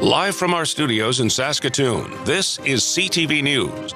Live from our studios in Saskatoon, this is CTV News.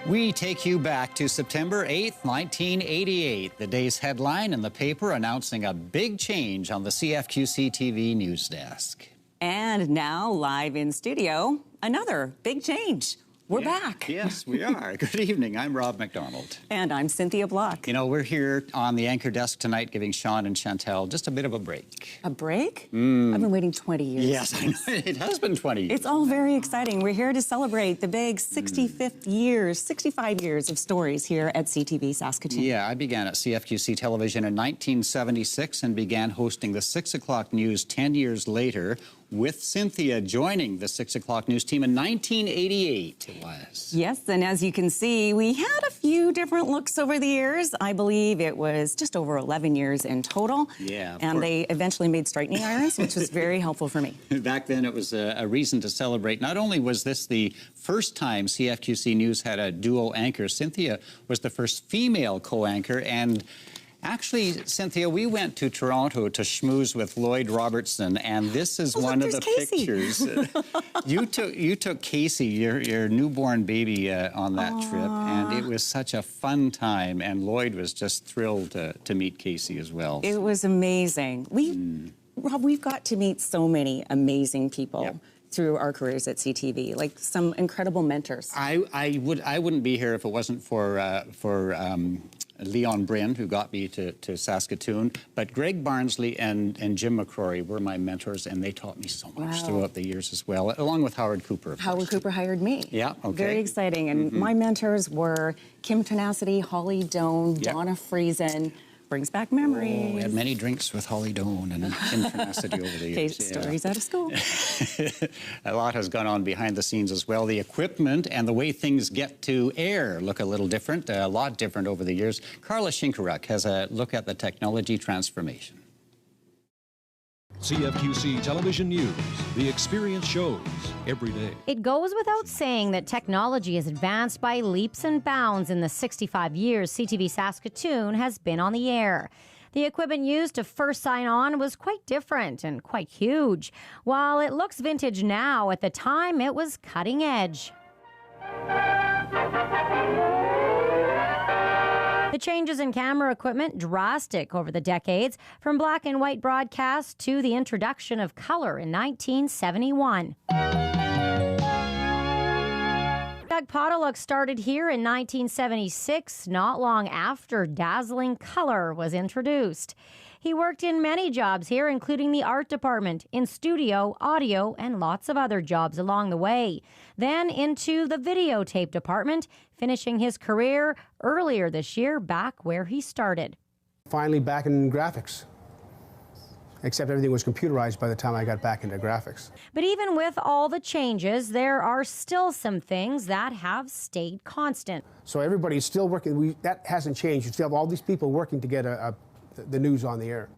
We take you back to September 8th, 1988. The day's headline in the paper announcing a big change on the CFQC TV news desk. And now, live in studio, another big change. We're back. Yes, we are. Good evening. I'm Rob MacDonald. And I'm 𝗖𝗢𝗣𝗧𝗏𝗏𝗧. You know, we're here on the anchor desk tonight giving Sean and Chantel just a bit of a break. A break? I've been waiting 20 years. Yes, I know. It has been 20 years. It's all very exciting. We're here to celebrate the big 65th years, 65 years of stories here at CTV Saskatoon. Yeah, I began at CFQC Television in 1976 and began hosting the 6 o'clock news 10 years later, with Cynthia joining the 6 o'clock news team in 1988, it was. Yes, and as you can see, we had a few different looks over the years. I believe it was just over 11 years in total. Yeah. And they eventually made straightening irons, which was very helpful for me. Back then, it was a reason to celebrate. Not only was this the first time CFQC News had a duo anchor, Cynthia was the first female co-anchor, and actually, Cynthia, we went to Toronto to schmooze with Lloyd Robertson, and this is one of the pictures. You took Casey, your newborn baby, on that trip, and it was such a fun time, and Lloyd was just thrilled to meet Casey as well. It was amazing. Rob, we've got to meet so many amazing people. Through our careers at CTV, like some incredible mentors. I wouldn't be here if it wasn't for Leon Bryn, who got me to Saskatoon, but Greg Barnsley and Jim McCrory were my mentors, and they taught me so much throughout the years as well, along with Howard Cooper. Howard Cooper hired me. Yeah, okay. Very exciting, and my mentors were Kim Tenacity, Holly Doan, Donna Friesen. Brings back memories. Oh, we had many drinks with Holly Doan and Kim Tenacity over the years. Stories out of school. A lot has gone on behind the scenes as well. The equipment and the way things get to air look a little different, a lot different over the years. Carla Shinkaruk has a look at the technology transformation. CFQC Television News, the experience shows every day. It goes without saying that technology has advanced by leaps and bounds in the 65 years CTV Saskatoon has been on the air. The equipment used to first sign on was quite different and quite huge. While it looks vintage now, at the time it was cutting edge. The changes in camera equipment drastic over the decades, from black and white broadcast to the introduction of color in 1971. 𝗖𝗢𝗣𝗬𝗥𝗚𝗧 started here in 1976, not long after dazzling color was introduced. He worked in many jobs here, including the art department, in studio, audio, and lots of other jobs along the way. Then into the videotape department, finishing his career earlier this year back where he started. Finally back in graphics, except everything was computerized by the time I got back into graphics. But even with all the changes, there are still some things that have stayed constant. So everybody's still working. That hasn't changed. You still have all these people working to get the news on the air.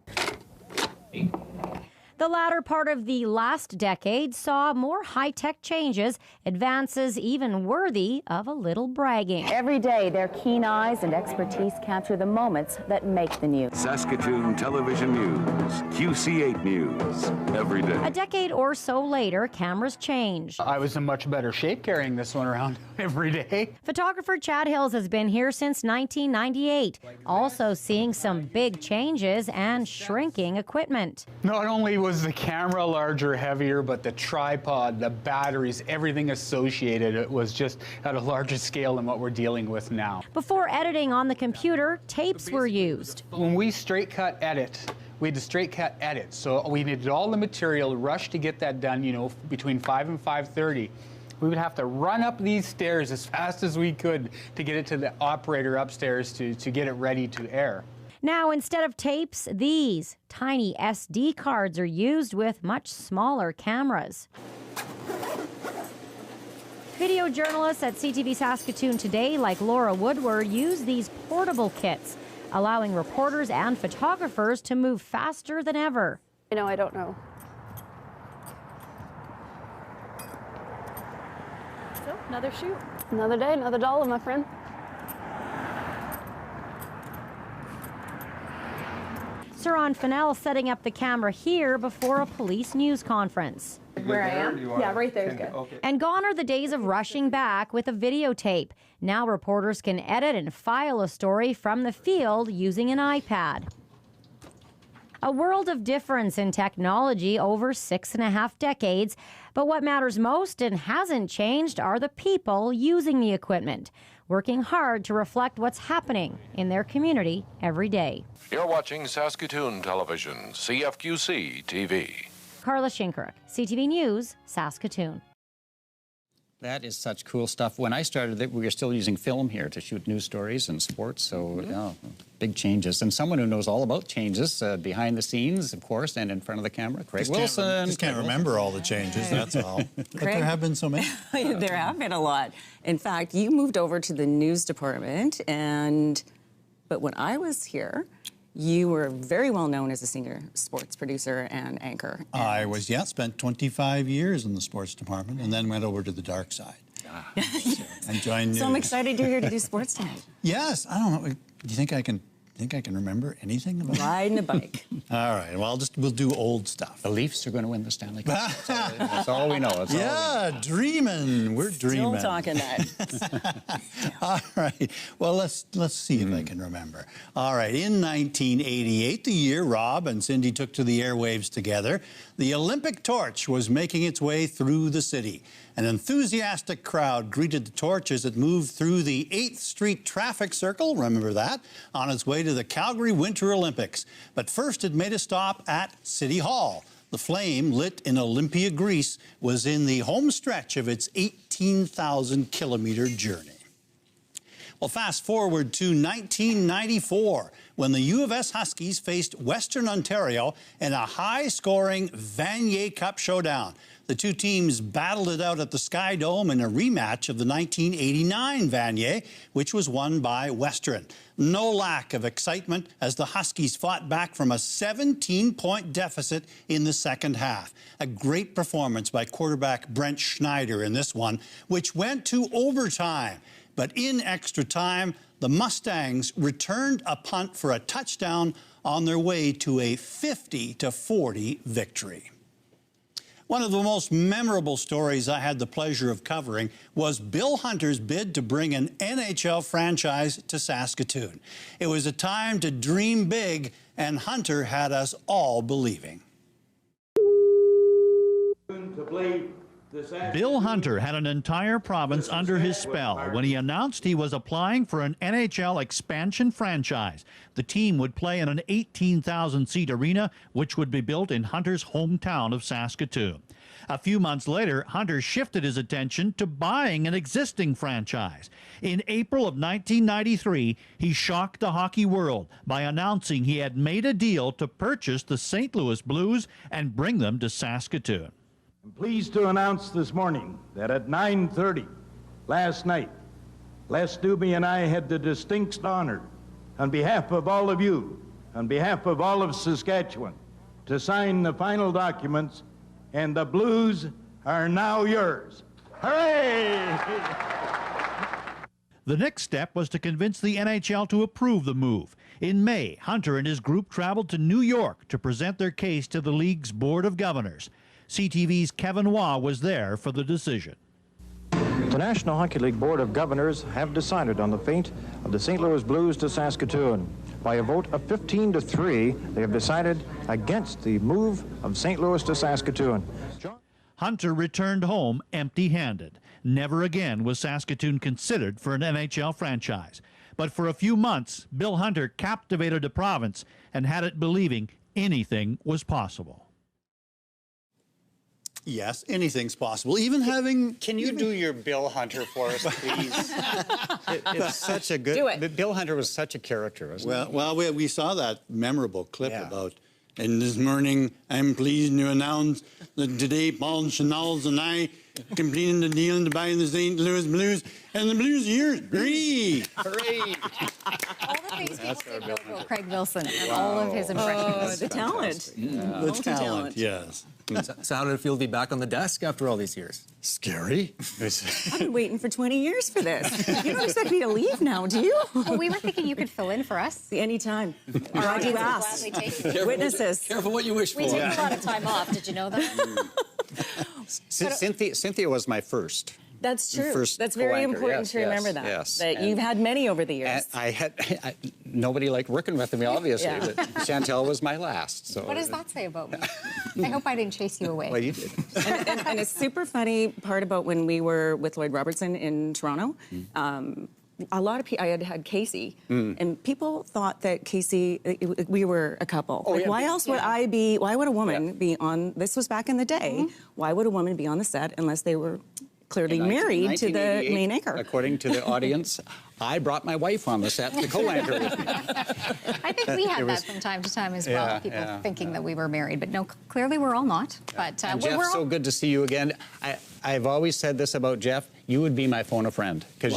The latter part of the last decade saw more high-tech changes, advances even worthy of a little bragging. Every day, their keen eyes and expertise capture the moments that make the news. Saskatoon Television News, QC8 News, every day. A decade or so later, cameras changed. I was in much better shape carrying this one around every day. Photographer Chad Hills has been here since 1998, also seeing some big changes and shrinking equipment. Not only was the camera larger, heavier, but the tripod, the batteries, everything associated, it was just at a larger scale than what we're dealing with now. Before editing on the computer, tapes were used. When we straight cut edit, we had to straight cut edit. So we needed all the material, rush to get that done, you know, between 5 and 5:30. We would have to run up these stairs as fast as we could to get it to the operator upstairs to get it ready to air. Now, instead of tapes, these tiny SD cards are used with much smaller cameras. Video journalists at CTV Saskatoon today, like Laura Woodward, use these portable kits, allowing reporters and photographers to move faster than ever. I don't know. So, another shoot. Another day, another dollar, my friend. Saron Fennell setting up the camera here before a police news conference. Where I am? Yeah, right there is good. Okay. And gone are the days of rushing back with a videotape. Now reporters can edit and file a story from the field using an iPad. A world of difference in technology over 6.5 decades. But what matters most and hasn't changed are the people using the equipment, working hard to reflect what's happening in their community every day. You're watching Saskatoon Television, CFQC TV. Carla Shinkirk, CTV News, Saskatoon. That is such cool stuff. When I started, we were still using film here to shoot news stories and sports, so yeah, big changes. And someone who knows all about changes behind the scenes, of course, and in front of the camera, Craig Wilson. Just can't remember all the changes, that's all. But there have been so many. There have been a lot. In fact, you moved over to the news department, but when I was here, you were very well known as a senior sports producer and anchor. I was, spent 25 years in the sports department and then went over to the dark side. And joined news. So I'm excited you're here to do sports tonight. Yes, I don't know. Do you think I can remember anything about riding a bike? All right, well, we'll do old stuff. The Leafs are going to win the Stanley Cup. That's all we know. Dreaming. We're dreaming. Still talking that. All right. Well, let's see if I can remember. All right. In 1988, the year Rob and Cindy took to the airwaves together, the Olympic torch was making its way through the city. An enthusiastic crowd greeted the torch as it moved through the 8th Street traffic circle, remember that, on its way to the Calgary Winter Olympics. But first it made a stop at City Hall. The flame, lit in Olympia, Greece, was in the home stretch of its 18,000-kilometer journey. Well, fast forward to 1994, when the U of S Huskies faced Western Ontario in a high-scoring Vanier Cup showdown. The two teams battled it out at the Sky Dome in a rematch of the 1989 Vanier, which was won by Western. No lack of excitement as the Huskies fought back from a 17-point deficit in the second half. A great performance by quarterback Brent Schneider in this one, which went to overtime. But in extra time, the Mustangs returned a punt for a touchdown on their way to a 50-40 victory. One of the most memorable stories I had the pleasure of covering was Bill Hunter's bid to bring an NHL franchise to Saskatoon. It was a time to dream big, and Hunter had us all believing. Bill Hunter had an entire province under his spell when he announced he was applying for an NHL expansion franchise. The team would play in an 18,000-seat arena, which would be built in Hunter's hometown of Saskatoon. A few months later, Hunter shifted his attention to buying an existing franchise. In April of 1993, he shocked the hockey world by announcing he had made a deal to purchase the St. Louis Blues and bring them to Saskatoon. I'm pleased to announce this morning that at 9:30 last night, Les Doobie and I had the distinct honor, on behalf of all of you, on behalf of all of Saskatchewan, to sign the final documents, and the Blues are now yours. Hooray! The next step was to convince the NHL to approve the move. In May, Hunter and his group traveled to New York to present their case to the league's Board of Governors. CTV's 𝗖𝗢𝗣𝗬𝗏 was there for the decision. The National Hockey League Board of Governors have decided on the fate of the St. Louis Blues to Saskatoon. By a vote of 15-3, they have decided against the move of St. Louis to Saskatoon. Hunter returned home empty-handed. Never again was Saskatoon considered for an NHL franchise. But for a few months, Bill Hunter captivated the province and had it believing anything was possible. Yes, anything's possible. Even having... Can you do your Bill Hunter for us, please? It's such a good... Do it. Bill Hunter was such a character, wasn't he? Well, we saw that memorable clip about... And this morning, I'm pleased to announce that today Paul Chanels and I completed the deal to buy the St. Louis Blues, and the Blues are yours. Hooray! Hooray! All the things people say about Craig Wilson and all of his impressions. Oh, the talent. Yeah. The talent, yes. So how did it feel to be back on the desk after all these years? Scary. I've been waiting for 20 years for this. You don't expect me to leave now, do you? Well, we were thinking you could fill in for us. Anytime. Or I do ask. Witnesses. Careful what you wish for. We take a lot of time off. Did you know that? Cynthia was my first. That's true. First That's very co-anchor. important Yes, to remember yes, that. yes. That And- you've had many over the years. and nobody liked working with me, obviously, Yeah. but Chantel was my last. So. What does that say about me? I hope I didn't chase you away. Well, you did. And a super funny part about when we were with Lloyd Robertson in Toronto, a lot of people, I had Casey, and people thought that Casey, we were a couple. Oh, like, yeah. why else would I be, why would a woman be on, this was back in the day, why would a woman be on the set unless they were clearly married to the main anchor? According to the audience, I brought my wife on the set to co-anchor with me. I think we had that from time to time as well, Yeah, people yeah. thinking that we were married. But no, clearly we're all not. But And we're Jeff, all... so good to see you again. I've always said this about Jeff. You would be my phone a friend. Because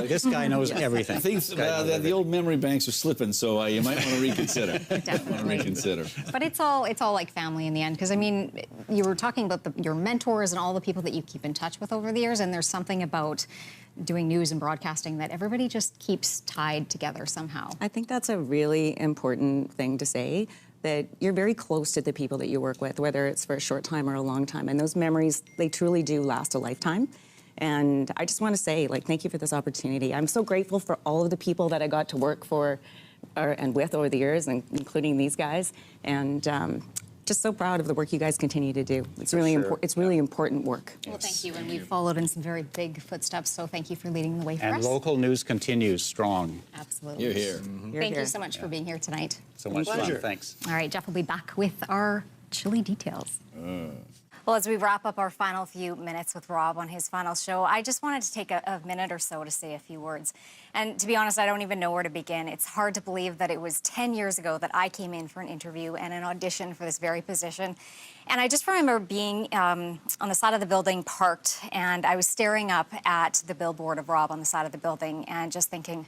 this guy knows everything. Things, the old memory banks are slipping, so you might want to reconsider. Definitely. Reconsider. But it's all like family in the end. Because, I mean, you were talking about your mentors and all the people that you keep in touch with over the years. And there's something about doing news and broadcasting that everybody just keeps tied together somehow. I think that's a really important thing to say, that you're very close to the people that you work with, whether it's for a short time or a long time. And those memories, they truly do last a lifetime. And I just want to say, like, thank you for this opportunity. I'm so grateful for all of the people that I got to work for and with over the years, including these guys. And just so proud of the work you guys continue to do. It's really important. It's really important work. Well, thank you. And we've followed in some very big footsteps. So thank you for leading the way for And us. local news continues strong. Absolutely. You're here. Thank you so much for being here tonight. So much fun. Thanks. All right, Jeff will be back with our chilly details. Well, as we wrap up our final few minutes with Rob on his final show, I just wanted to take a minute or so to say a few words. And to be honest, I don't even know where to begin. It's hard to believe that it was 10 years ago that I came in for an interview and an audition for this very position. And I just remember being on the side of the building parked, and I was staring up at the billboard of Rob on the side of the building and just thinking,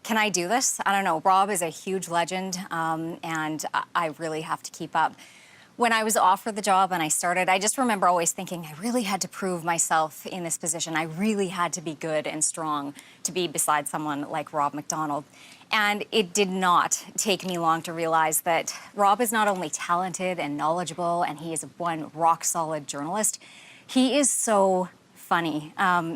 can I do this? I don't know. Rob is a huge legend, and I really have to keep up. When I was offered the job and I started, I just remember always thinking I really had to prove myself in this position. I really had to be good and strong to be beside someone like Rob MacDonald. And it did not take me long to realize that Rob is not only talented and knowledgeable, and he is one rock-solid journalist, he is so funny.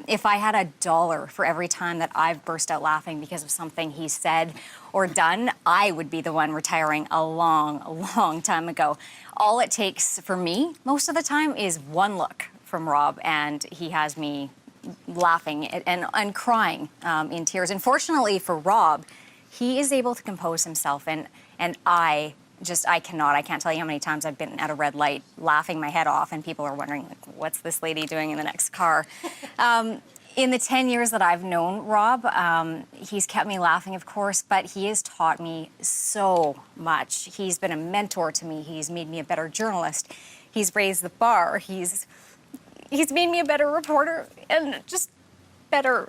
If I had $1 for every time that I've burst out laughing because of something he said or done, I would be the one retiring a long time ago. All it takes for me, most of the time, is one look from Rob, and he has me laughing and crying in tears. And fortunately for Rob, he is able to compose himself, and I can't tell you how many times I've been at a red light laughing my head off, and people are wondering, like, what's this lady doing in the next car? In the 10 years that I've known Rob, he's kept me laughing, of course, but he has taught me so much. He's been a mentor to me. He's made me a better journalist. He's raised the bar. He's made me a better reporter and just better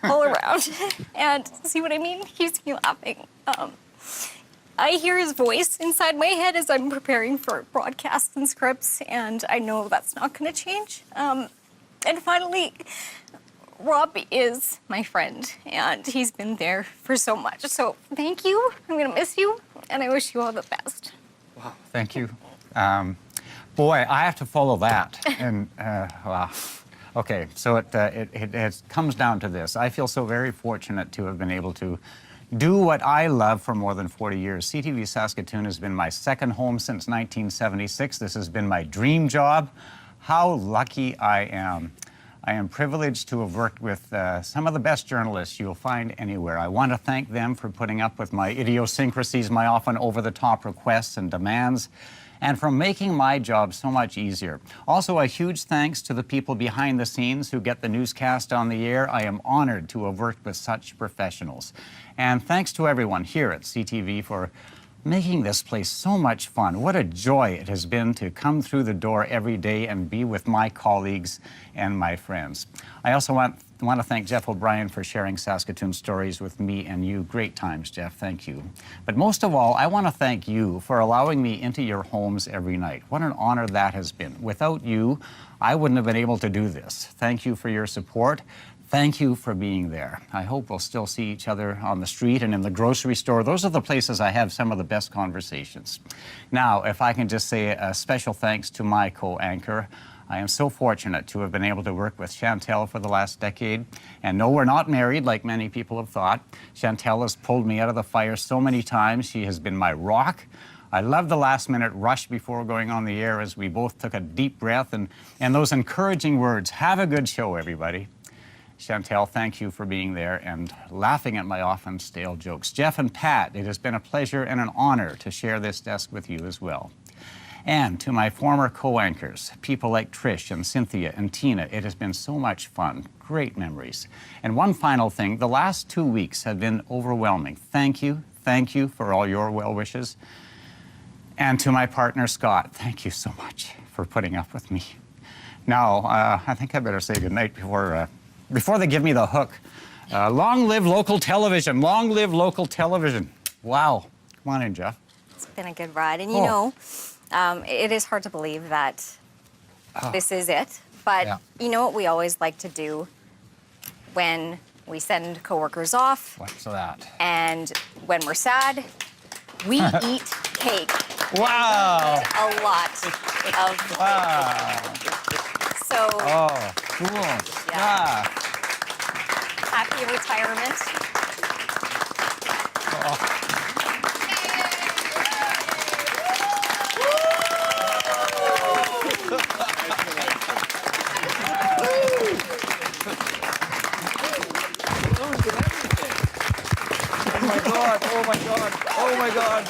all around. And see what I mean? Keeps me laughing. I hear his voice inside my head as I'm preparing for broadcasts and scripts, and I know that's not going to change. And finally, Rob is my friend, and he's been there for so much. So thank you. I'm going to miss you, and I wish you all the best. Wow, thank you. Boy, I have to follow that. And, wow. Okay, so it comes down to this. I feel so very fortunate to have been able to do what I love for more than 40 years. CTV Saskatoon has been my second home since 1976. This has been my dream job. How lucky I am. I am privileged to have worked with some of the best journalists you'll find anywhere. I want to thank them for putting up with my idiosyncrasies, my often over-the-top requests and demands, and for making my job so much easier. Also, a huge thanks to the people behind the scenes who get the newscast on the air. I am honored to have worked with such professionals. And thanks to everyone here at CTV for making this place so much fun. What a joy it has been to come through the door every day and be with my colleagues and my friends. I also want to thank Jeff O'Brien for sharing Saskatoon stories with me and you. Great times, Jeff. Thank you. But most of all, I want to thank you for allowing me into your homes every night. What an honor that has been. Without you, I wouldn't have been able to do this. Thank you for your support. Thank you for being there. I hope we'll still see each other on the street and in the grocery store. Those are the places I have some of the best conversations. Now, if I can just say a special thanks to my co-anchor. I am so fortunate to have been able to work with Chantal for the last decade. And no, we're not married like many people have thought. Chantal has pulled me out of the fire so many times. She has been my rock. I love the last-minute rush before going on the air as we both took a deep breath and those encouraging words. Have a good show, everybody. Chantal, thank you for being there and laughing at my often stale jokes. Jeff and Pat, it has been a pleasure and an honor to share this desk with you as well. And to my former co-anchors, people like Trish and Cynthia and Tina, it has been so much fun, great memories. And one final thing, the last 2 weeks have been overwhelming. Thank you for all your well wishes. And to my partner, Scott, thank you so much for putting up with me. Now, I think I better say goodnight before they give me the hook. Long live local television, long live local television. Wow, come on in, Jeff. It's been a good ride, and you know, it is hard to believe that this is it, but you know what we always like to do when we send coworkers off? What's that? And when we're sad, we eat cake. Wow. A lot of cake. So, cool. Yeah. Happy retirement. Oh my God, oh my God.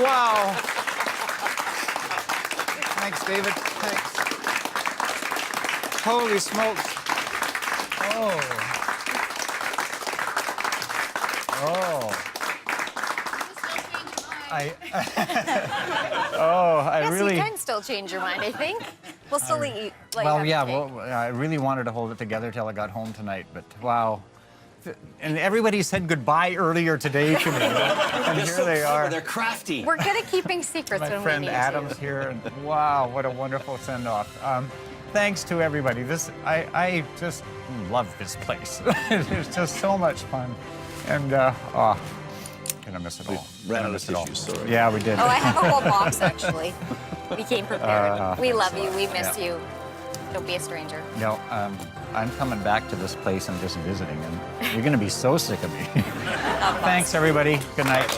Wow. Thanks, David, thanks. Holy smokes. I yes, really... you can still change your mind, I think. We'll still eat. Well, yeah, I really wanted to hold it together till I got home tonight, but wow. And everybody said goodbye earlier today to me. And here they are. They're crafty. We're good at keeping secrets when we need to. My friend Adam's here, and wow, what a wonderful send-off. Thanks to everybody. I just love this place. It's just so much fun. And, gonna miss it all. Ran out of tissues, sorry. Yeah, we did. Oh, I have a whole box, actually. We came prepared. We love you. We miss you. Don't be a stranger. No, I'm coming back to this place and just visiting, and you're going to be so sick of me. Thanks, everybody. Good night.